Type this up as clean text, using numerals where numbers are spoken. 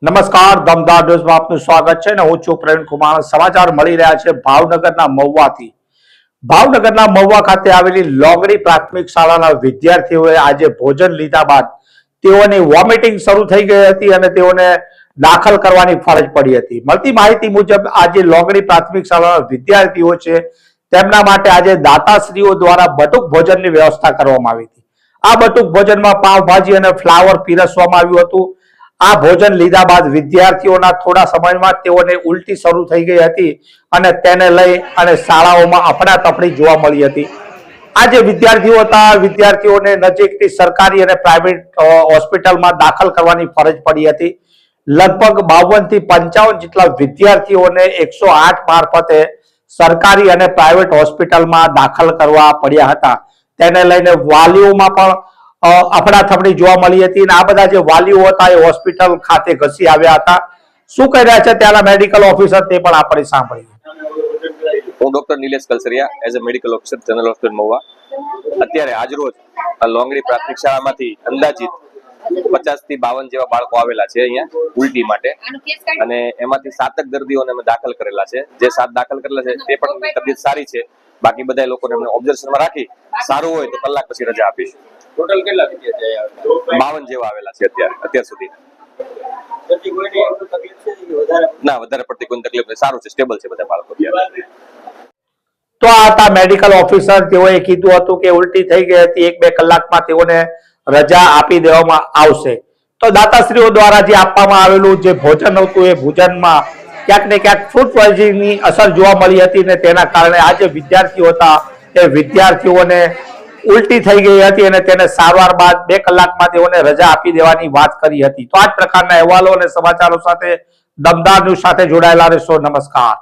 નમસ્કાર, દમદાર ન્યૂઝમાં આપનું સ્વાગત છે ને હું છું પ્રવીણ કુમાર। સમાચાર મળી રહ્યા છે ભાવનગરના મહુવાથી। ભાવનગરના મહુવા ખાતે આવેલી લોંગડી પ્રાથમિક શાળાના વિદ્યાર્થીઓએ આજે ભોજન લીધા બાદ તેઓની વોમિટિંગ શરૂ થઈ ગઈ હતી અને તેઓને દાખલ કરવાની ફરજ પડી હતી। મળતી માહિતી મુજબ આજે લોંગડી પ્રાથમિક શાળાના વિદ્યાર્થીઓ છે તેમના માટે આજે દાતાશ્રીઓ દ્વારા બટુક ભોજનની વ્યવસ્થા કરવામાં આવી હતી। આ બટુક ભોજનમાં પાવભાજી અને ફ્લાવર પીરસવામાં આવ્યું હતું। આ ભોજન લીધા બાદ વિદ્યાર્થીઓના થોડા સમયમાં તેઓને ઉલટી શરૂ થઈ ગઈ હતી અને તેને લઈ અને શાળાઓમાં અફડાતફડી જોવા મળી હતી। આ જે વિદ્યાર્થીઓ હતા વિદ્યાર્થીઓને નજીકની સરકારી અને પ્રાઇવેટ હોસ્પિટલમાં દાખલ કરવાની ફરજ પડી હતી। લગભગ 52 થી 55 જેટલા વિદ્યાર્થીઓને 108 મારફતે સરકારી અને પ્રાઇવેટ હોસ્પિટલમાં દાખલ કરવા પડ્યા હતા। તેને લઈને વાલીઓમાં પણ અફડાથફડી જોવા મળી હતી અને આ બધા જે વાલીઓ હતા એ હોસ્પિટલ ખાતે ઘસી આવ્યા હતા। શું કહી રહ્યા છે ત્યાંના મેડિકલ ઓફિસર તે પણ આપણે સાંભળીએ। હું doctor Nilesh Kalsariya as a medical officer general hospital Mahuva. અત્યારે આજરોજ લોંગડી પ્રાથમિક શાળામાંથી અંદાજિત 50 થી 52 જેવા બાળકો આવેલા છે અહીંયા ઉલટી માટે અને એમાંથી 7 દર્દીઓને અમે દાખલ કરેલા છે। જે 7 દાખલ કરેલા છે તે પણ તબિયત સારી છે। બાકી બધા લોકોને અમને ઓબ્ઝર્વેશનમાં રાખી સારું હોય તો કલાક પછી રજા આપીશું। ટોટલ કેટલા વિદ્યાર્થીઓ 52 જેવા આવેલા છે અત્યાર સુધી। ના, વધારે પડતી કોઈ તકલીફ નહીં, સારું છે, સ્ટેબલ છે બધા બાળકો અત્યારે। તો આ હતા મેડિકલ ઓફિસર, તેઓએ કીધું હતું કે ઉલટી થઈ ગઈ હતી, 1-2 કલાકમાં તેઓને રજા આપી દેવામાં આવશે। તો દાતાશ્રીઓ દ્વારા જે આપવામાં આવેલું જે ભોજન હતું એ ભોજનમાં ક્યાંક ને ક્યાંક ફૂડ પોઈઝનિંગની અસર જોવા મળી હતી ને તેના કારણે આ જે વિદ્યાર્થીઓ હતા એ વિદ્યાર્થીઓને ઉલટી થઈ ગઈ હતી અને તેને સારવાર બાદ 2 કલાકમાં તેઓને રજા આપી દેવાની વાત કરી હતી। તો આ જ પ્રકારના અહેવાલો અને સમાચારો સાથે દમદાર ન્યૂઝ સાથે જોડાયેલા રહેશો। નમસ્કાર।